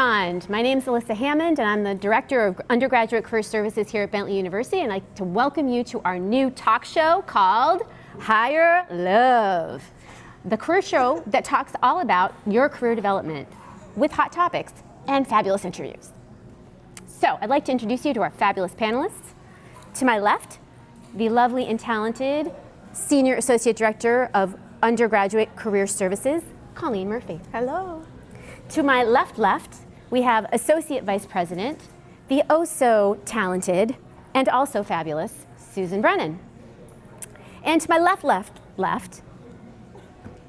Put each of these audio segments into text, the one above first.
beyond. My name is Alyssa Hammond, and I'm the Director of Undergraduate Career Services here at Bentley University, and I'd like to welcome you to our new talk show called Higher Love, the career show that talks all about your career development with hot topics and fabulous interviews. So I'd like to introduce you to our fabulous panelists. To my left, the lovely and talented Senior Associate Director of Undergraduate Career Services, Colleen Murphy. Hello. To my left, we have Associate Vice President, the oh-so-talented and also fabulous Susan Brennan. And to my left,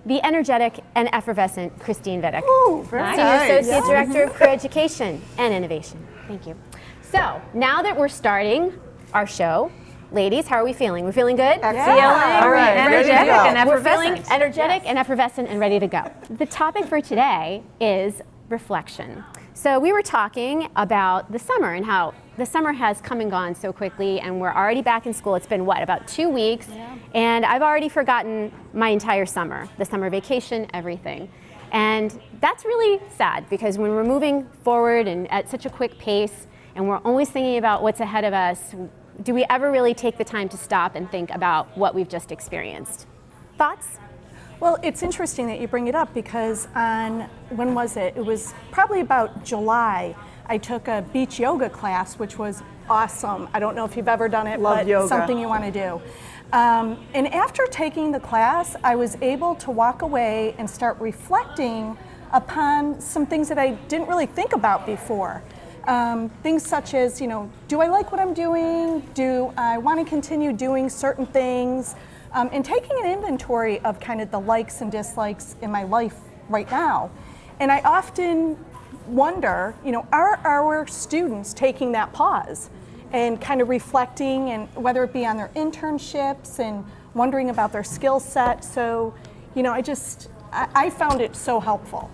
the energetic and effervescent Kristine Vidic. Ooh, very nice. Senior Associate Director of Career Education and Innovation. Thank you. So, now that we're starting our show, ladies, how are we feeling? We're feeling good? Yeah. All right. Energetic and effervescent. We're feeling energetic and effervescent and ready to go. The topic for today is reflection. So we were talking about the summer and how the summer has come and gone so quickly, and we're already back in school. It's been, what, about 2 weeks? Yeah. And I've already forgotten my entire summer, the summer vacation, everything. And that's really sad, because when we're moving forward and at such a quick pace, and we're always thinking about what's ahead of us, do we ever really take the time to stop and think about what we've just experienced? Thoughts? Well, it's interesting that you bring it up, because when was it? It was probably about July. I took a beach yoga class, which was awesome. I don't know if you've ever done it, Love but yoga. Something you want to do. And after taking the class, I was able to walk away and start reflecting upon some things that I didn't really think about before. Things such as, do I like what I'm doing? Do I want to continue doing certain things? And taking an inventory of kind of the likes and dislikes in my life right now. And I often wonder, are our students taking that pause and kind of reflecting, and whether it be on their internships and wondering about their skill set. So, I found it so helpful.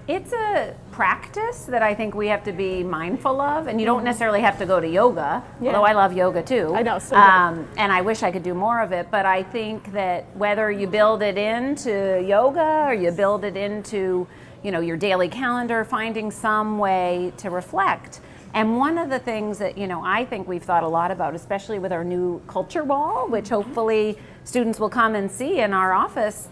It's a practice that I think we have to be mindful of, and you don't necessarily have to go to yoga, although I love yoga too. I know, so good. And I wish I could do more of it, but I think that whether you build it into yoga or you build it into your daily calendar, finding some way to reflect. And one of the things that I think we've thought a lot about, especially with our new culture wall, which hopefully students will come and see in our office,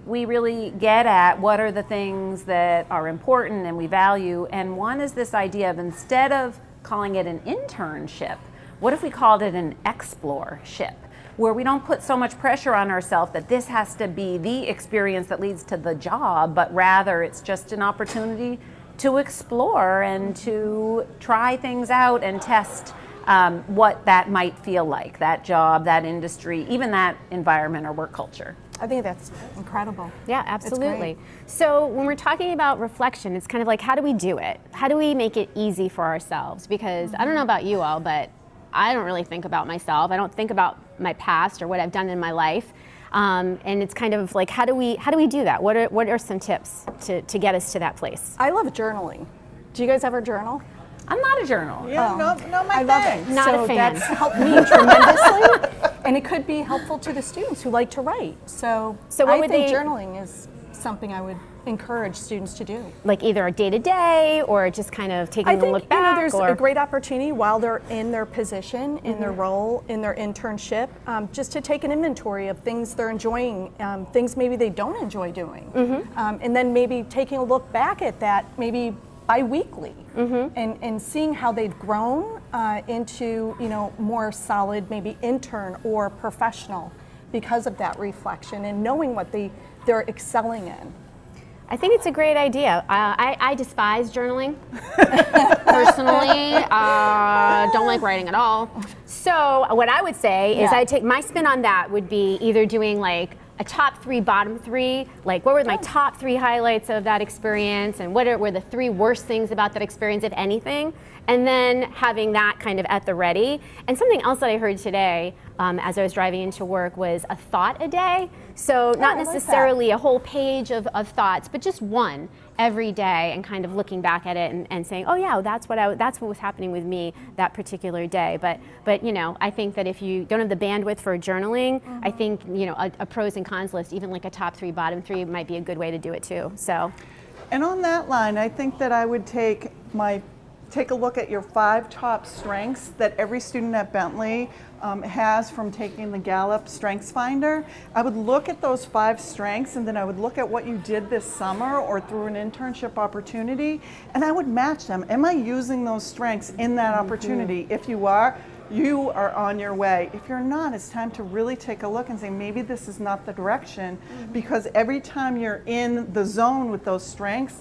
we really get at what are the things that are important and we value. And one is this idea of, instead of calling it an internship, what if we called it an explore-ship, where we don't put so much pressure on ourselves that this has to be the experience that leads to the job, but rather it's just an opportunity to explore and to try things out and test what that might feel like, that job, that industry, even that environment or work culture. I think that's incredible. Yeah, absolutely. So when we're talking about reflection, it's kind of like, how do we do it? How do we make it easy for ourselves? Because I don't know about you all, but I don't really think about myself. I don't think about my past or what I've done in my life. And it's kind of like, how do we do that? What are some tips to get us to that place? I love journaling. Do you guys ever journal? I'm not a journal. Yeah, no, my I love it. Not so a fan. That's helped me tremendously, and it could be helpful to the students who like to write. So what would think journaling is something I would encourage students to do. Like either a day-to-day or just kind of taking a look back? There's a great opportunity while they're in their position, in their role, in their internship, just to take an inventory of things they're enjoying, things maybe they don't enjoy doing. And then maybe taking a look back at that, maybe bi-weekly, and seeing how they've grown into more solid, maybe intern or professional, because of that reflection and knowing what they're excelling in. I think it's a great idea. I despise journaling personally. Don't like writing at all. So what I would say is I take my spin on that would be either doing like a top 3, bottom 3, like what were my top 3 highlights of that experience, and what were the 3 worst things about that experience, if anything, and then having that kind of at the ready. And something else that I heard today as I was driving into work was a thought a day. So not necessarily a whole page of thoughts, but just one every day, and kind of looking back at it and saying, oh yeah, that's what was happening with me that particular day. But I think that if you don't have the bandwidth for journaling, I think a pros and cons list, even like a top 3, bottom 3, might be a good way to do it too. So. And on that line, I think that I would take a look at your 5 top strengths that every student at Bentley has from taking the Gallup Strengths Finder. I would look at those 5 strengths, and then I would look at what you did this summer or through an internship opportunity, and I would match them. Am I using those strengths in that opportunity? If you are on your way. If you're not, it's time to really take a look and say, maybe this is not the direction, because every time you're in the zone with those strengths,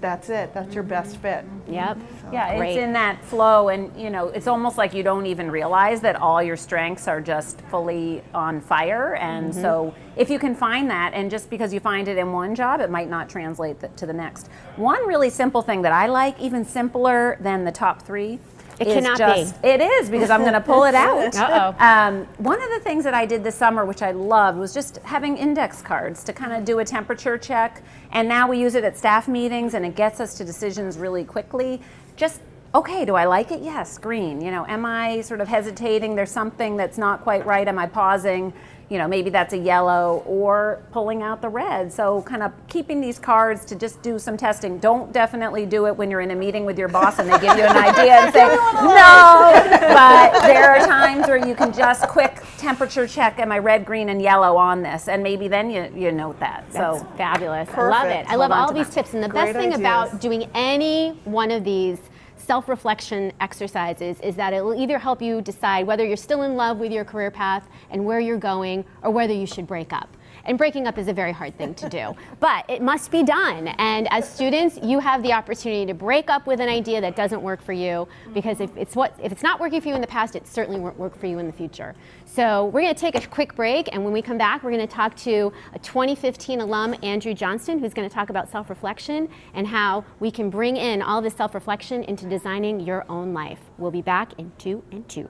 that's it. That's your best fit. Yep. Yeah, Great. it's in that flow, and it's almost like you don't even realize that all your strengths are just fully on fire. And so if you can find that, and just because you find it in one job, it might not translate to the next. One really simple thing that I like, even simpler than the top 3, It cannot be. It is, because I'm going to pull it out. Uh-oh. One of the things that I did this summer, which I loved, was just having index cards to kind of do a temperature check. And now we use it at staff meetings, and it gets us to decisions really quickly. Just, okay, do I like it? Yes, green. Am I sort of hesitating? There's something that's not quite right. Am I pausing? Maybe that's a yellow, or pulling out the red. So kind of keeping these cards to just do some testing. Don't definitely do it when you're in a meeting with your boss and they give you an idea and say, no. But there are times where you can just quick temperature check, am I red, green, and yellow on this? And maybe then you note that. That's so fabulous. Perfect. I love it. I love Hold on all to these that. tips. And the Great best thing ideas. about doing any one of these self-reflection exercises is that it will either help you decide whether you're still in love with your career path and where you're going, or whether you should break up. And breaking up is a very hard thing to do, but it must be done. And as students, you have the opportunity to break up with an idea that doesn't work for you, because if it's not working for you in the past, it certainly won't work for you in the future. So we're going to take a quick break, and when we come back, we're going to talk to a 2015 alum, Andrew Johnston, who's going to talk about self-reflection and how we can bring in all this self-reflection into designing your own life. We'll be back in 2 and 2.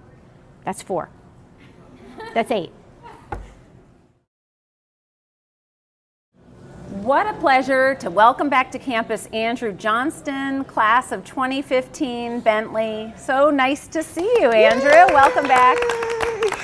That's 4. That's 8. What a pleasure to welcome back to campus Andrew Johnston, class of 2015, Bentley. So nice to see you, Andrew. Yay! Welcome back.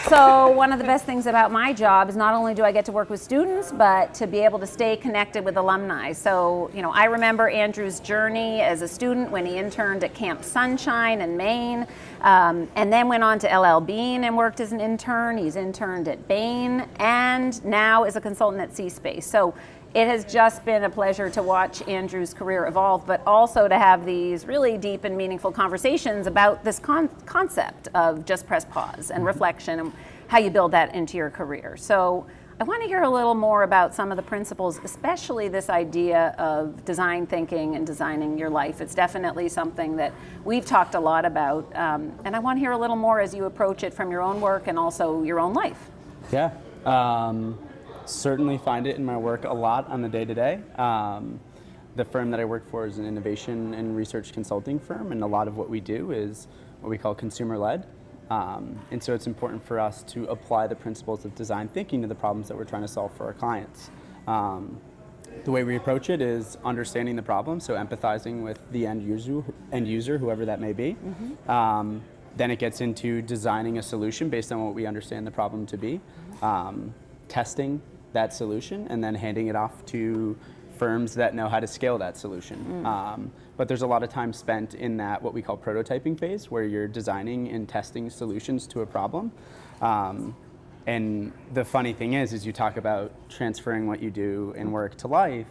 So one of the best things about my job is not only do I get to work with students, but to be able to stay connected with alumni. So, I remember Andrew's journey as a student when he interned at Camp Sunshine in Maine, and then went on to LL Bean and worked as an intern. He's interned at Bain, and now is a consultant at C-Space. So it has just been a pleasure to watch Andrew's career evolve, but also to have these really deep and meaningful conversations about this concept of just press pause and reflection and how you build that into your career. So I want to hear a little more about some of the principles, especially this idea of design thinking and designing your life. It's definitely something that we've talked a lot about, and I want to hear a little more as you approach it from your own work and also your own life. Yeah. Certainly find it in my work a lot on the day-to-day. The firm that I work for is an innovation and research consulting firm, and a lot of what we do is what we call consumer-led. And so it's important for us to apply the principles of design thinking to the problems that we're trying to solve for our clients. The way we approach it is understanding the problem, so empathizing with the end user, whoever that may be. Then it gets into designing a solution based on what we understand the problem to be, testing that solution, and then handing it off to firms that know how to scale that solution. But there's a lot of time spent in that what we call prototyping phase, where you're designing and testing solutions to a problem. And the funny thing is you talk about transferring what you do in work to life.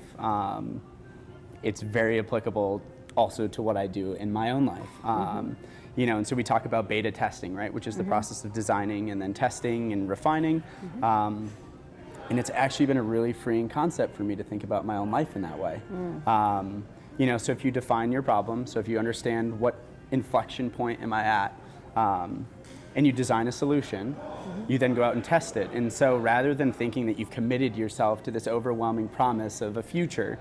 It's very applicable also to what I do in my own life. And so we talk about beta testing, right, which is the process of designing and then testing and refining. And it's actually been a really freeing concept for me to think about my own life in that way. So if you define your problem, so if you understand what inflection point am I at, and you design a solution, you then go out and test it. And so rather than thinking that you've committed yourself to this overwhelming promise of a future,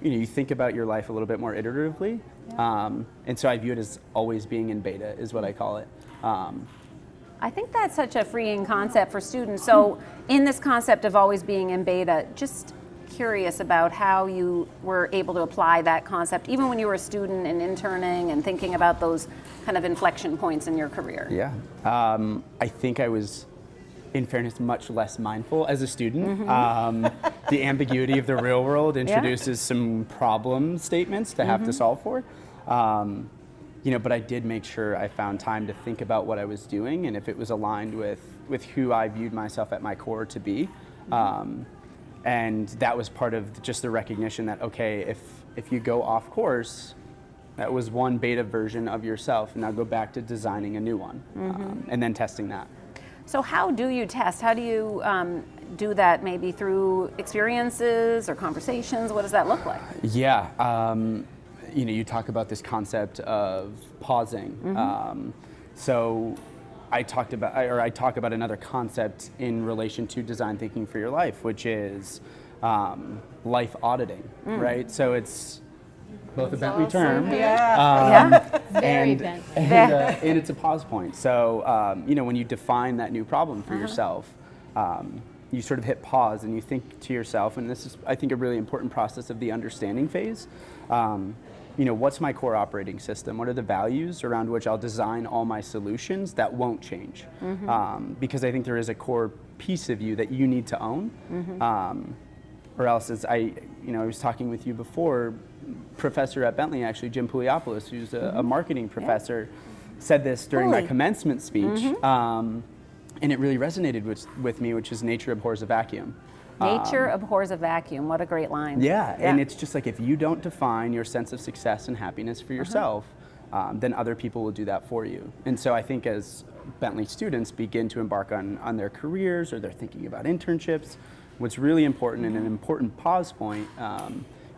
you think about your life a little bit more iteratively. And so I view it as always being in beta, is what I call it. I think that's such a freeing concept for students. So in this concept of always being in beta, just curious about how you were able to apply that concept, even when you were a student and interning and thinking about those kind of inflection points in your career. Yeah, I think I was, in fairness, much less mindful as a student. the ambiguity of the real world introduces some problem statements to have to solve for. But I did make sure I found time to think about what I was doing and if it was aligned with who I viewed myself at my core to be. And that was part of just the recognition that, okay, if you go off course, that was one beta version of yourself, and now go back to designing a new one, and then testing that. So how do you test? How do you do that, maybe through experiences or conversations? What does that look like? Yeah, you talk about this concept of pausing. So I talk about another concept in relation to design thinking for your life, which is life auditing, right? So it's both a Bentley term, and it's a pause point. So when you define that new problem for yourself, you sort of hit pause and you think to yourself, and this is, I think, a really important process of the understanding phase. What's my core operating system? What are the values around which I'll design all my solutions that won't change? Because I think there is a core piece of you that you need to own, or else, as I was talking with you before, professor at Bentley, actually, Jim Pouliopoulos, who's a marketing professor, said this during my commencement speech, and it really resonated with me, which is nature abhors a vacuum. Nature abhors a vacuum. What a great line. Yeah, and it's just like, if you don't define your sense of success and happiness for yourself, then other people will do that for you. And so I think as Bentley students begin to embark on their careers, or they're thinking about internships, what's really important and an important pause point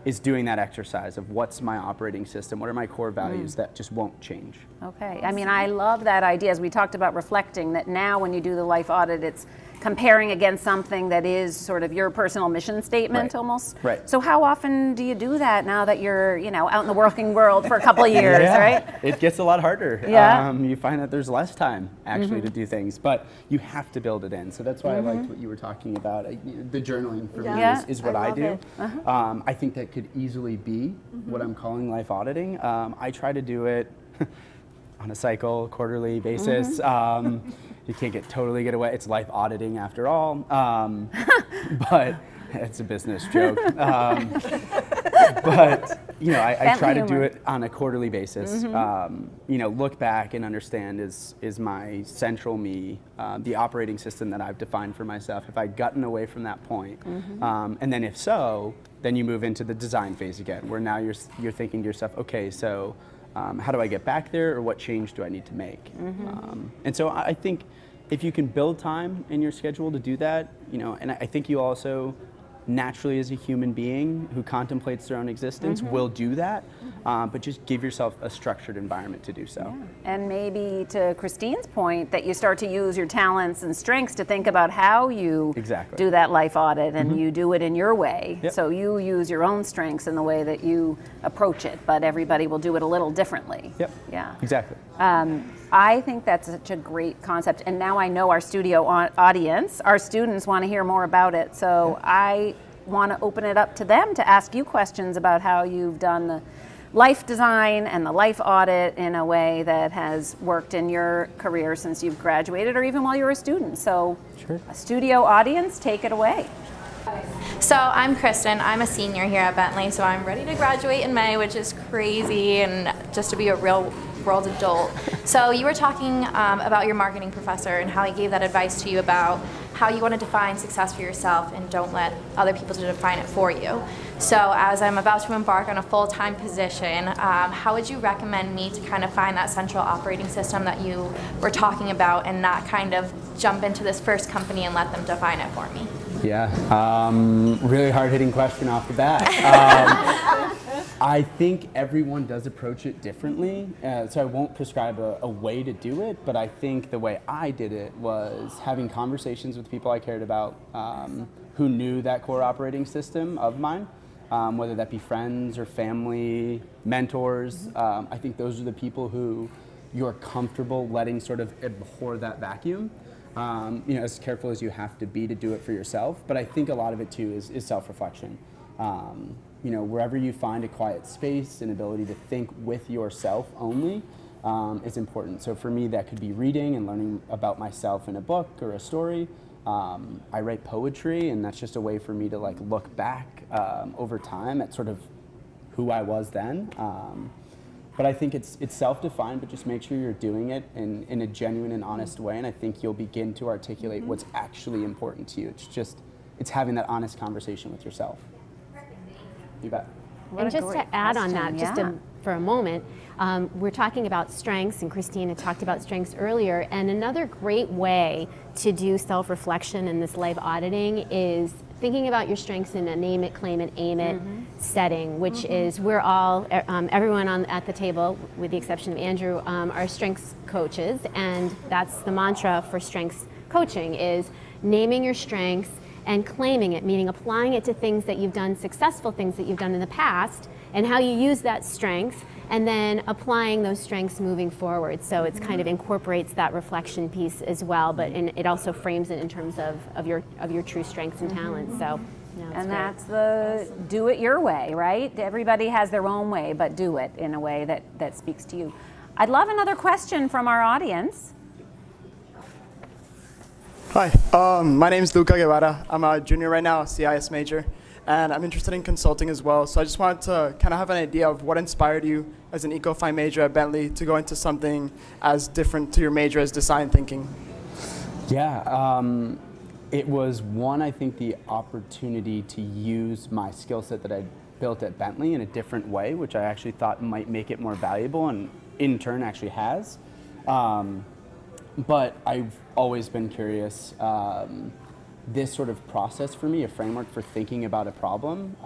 is doing that exercise of what's my operating system, what are my core values that just won't change. Okay, I mean, I love that idea. As we talked about reflecting, that now when you do the life audit, it's comparing against something that is sort of your personal mission statement almost. Right. So how often do you do that now that you're, out in the working world for a couple of years, right? It gets a lot harder. Yeah. You find that there's less time actually to do things, but you have to build it in. So that's why I liked what you were talking about. The journaling for me is what I do. I think that could easily be what I'm calling life auditing. I try to do it on a cycle, quarterly basis. You can't totally get away. It's life auditing after all, but it's a business joke. But I try to do it on a quarterly basis. Look back and understand is my central me, the operating system that I've defined for myself. Have I gotten away from that point? And then if so, then you move into the design phase again, where now you're thinking to yourself, okay, so how do I get back there, or what change do I need to make? And so I think if you can build time in your schedule to do that, and I think you also naturally, as a human being who contemplates their own existence, will do that, but just give yourself a structured environment to do so. Yeah. And maybe to Kristine's point, that you start to use your talents and strengths to think about how you do that life audit, and you do it in your way. So you use your own strengths in the way that you approach it, but everybody will do it a little differently. Yeah. Exactly. I think that's such a great concept, and now I know our studio audience, our students, want to hear more about it, so I want to open it up to them to ask you questions about how you've done the life design and the life audit in a way that has worked in your career since you've graduated, or even while you were a student. So, a studio audience, take it away. So I'm Kristine. I'm a senior here at Bentley, so I'm ready to graduate in May, which is crazy, and just to be a real world adult. So you were talking about your marketing professor and how he gave that advice to you about how you want to define success for yourself and don't let other people to define it for you. So as I'm about to embark on a full-time position, how would you recommend me to kind of find that central operating system that you were talking about, and not kind of jump into this first company and let them define it for me? Yeah, really hard-hitting question off the bat. I think everyone does approach it differently, so I won't prescribe a way to do it, but I think the way I did it was having conversations with people I cared about, who knew that core operating system of mine, whether that be friends or family, mentors. I think those are the people who you're comfortable letting sort of abhor that vacuum. As careful as you have to be to do it for yourself, but I think a lot of it too is self-reflection. Wherever you find a quiet space and ability to think with yourself only is important. So for me, that could be reading and learning about myself in a book or a story. I write poetry, and that's just a way for me to like look back over time at sort of who I was then. But I think it's self-defined, but just make sure you're doing it in a genuine and honest way, and I think you'll begin to articulate what's actually important to you. It's having that honest conversation with yourself. You bet. And just to add on that, for a moment, we're talking about strengths, and Kristine had talked about strengths earlier, and another great way to do self-reflection in this life auditing is thinking about your strengths in a name it, claim it, aim it setting, which is we're all, everyone at the table, with the exception of Andrew, are strengths coaches, and that's the mantra for strengths coaching is naming your strengths and claiming it, meaning applying it to things that you've done, successful things that you've done in the past, and how you use that strength, and then applying those strengths moving forward. So it's kind of incorporates that reflection piece as well, but it also frames it in terms of your true strengths and talents. So, and that's the do it your way, right? Everybody has their own way, but do it in a way that speaks to you. I'd love another question from our audience. Hi, my name is Luca Guevara. I'm a junior right now, CIS major, and I'm interested in consulting as well. So I just wanted to kind of have an idea of what inspired you as an eco-fi major at Bentley to go into something as different to your major as design thinking. Yeah, it was one, I think, the opportunity to use my skill set that I built at Bentley in a different way, which I actually thought might make it more valuable, and in turn actually has. But I've always been curious. This sort of process for me, a framework for thinking about a problem,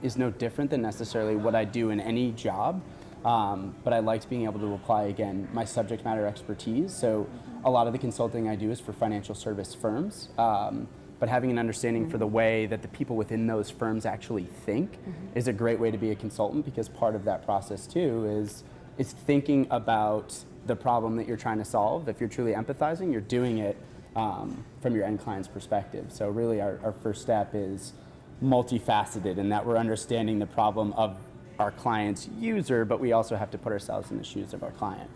is no different than necessarily what I do in any job. But I liked being able to apply, again, my subject matter expertise. So a lot of the consulting I do is for financial service firms. But having an understanding for the way that the people within those firms actually think is a great way to be a consultant, because part of that process too is thinking about the problem that you're trying to solve. If you're truly empathizing, you're doing it from your end client's perspective. So really our first step is multifaceted in that we're understanding the problem of our client's user, but we also have to put ourselves in the shoes of our client.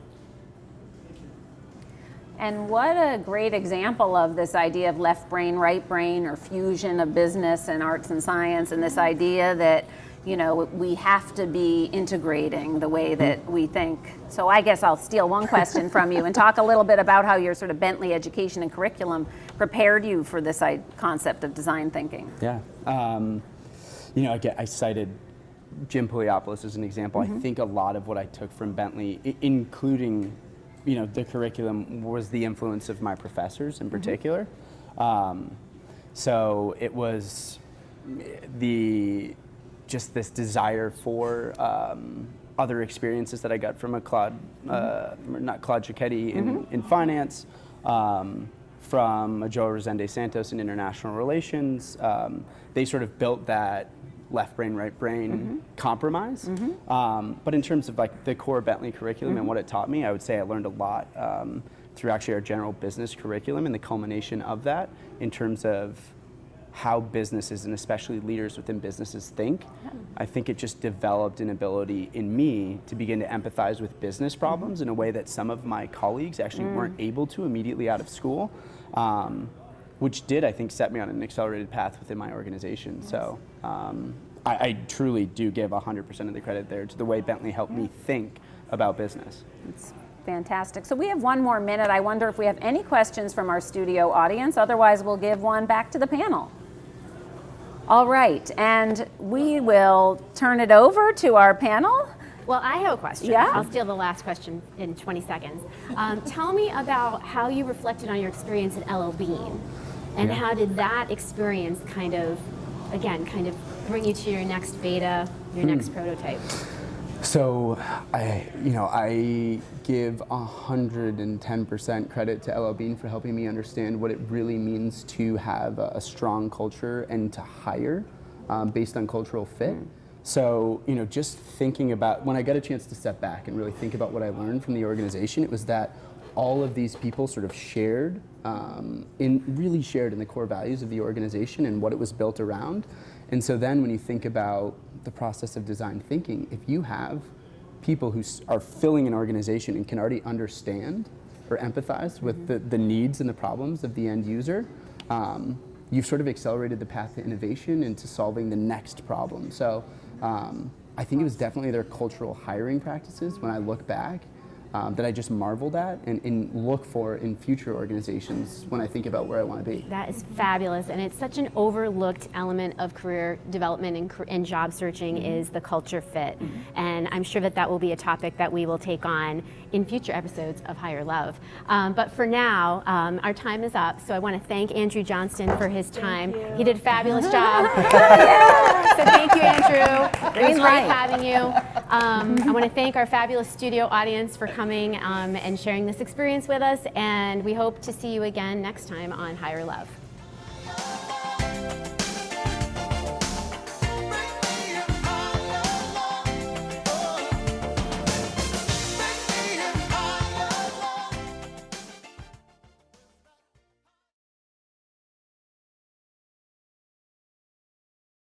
And what a great example of this idea of left brain, right brain, or fusion of business and arts and science, and this idea that we have to be integrating the way that we think. So I guess I'll steal one question from you and talk a little bit about how your sort of Bentley education and curriculum prepared you for this concept of design thinking. Yeah, I cited Jim Poliopoulos as an example. I think a lot of what I took from Bentley, including the curriculum, was the influence of my professors in particular. So it was just this desire for other experiences that I got from not Claude Cicchetti in finance, from a Joe Rosende Santos in international relations. They sort of built that left brain, right brain compromise. But in terms of like the core Bentley curriculum and what it taught me, I would say I learned a lot through actually our general business curriculum, and the culmination of that in terms of how businesses, and especially leaders within businesses, think. I think it just developed an ability in me to begin to empathize with business problems in a way that some of my colleagues actually weren't able to immediately out of school, which did, I think, set me on an accelerated path within my organization. So I truly do give 100% of the credit there to the way Bentley helped me think about business. It's fantastic. So we have one more minute. I wonder if we have any questions from our studio audience. Otherwise, we'll give one back to the panel. All right, and we will turn it over to our panel. Well, I have a question. Yeah. I'll steal the last question in 20 seconds. Tell me about how you reflected on your experience at LL Bean, and how did that experience kind of bring you to your next beta, your next prototype? So I give 110% credit to LL Bean for helping me understand what it really means to have a strong culture and to hire based on cultural fit. So, just thinking about, when I got a chance to step back and really think about what I learned from the organization, it was that all of these people sort of shared in the core values of the organization and what it was built around. And so then when you think about the process of design thinking, if you have people who are filling an organization and can already understand or empathize with the needs and the problems of the end user, you've sort of accelerated the path to innovation and to solving the next problem. So I think it was definitely their cultural hiring practices when I look back that I just marveled at and look for in future organizations when I think about where I want to be. That is fabulous, and it's such an overlooked element of career development and job searching is the culture fit. And I'm sure that will be a topic that we will take on in future episodes of Higher Love. But for now, our time is up, so I want to thank Andrew Johnston for his time. He did a fabulous job. So thank you, Andrew. It was great having you. I want to thank our fabulous studio audience for coming and sharing this experience with us, and we hope to see you again next time on Higher Love.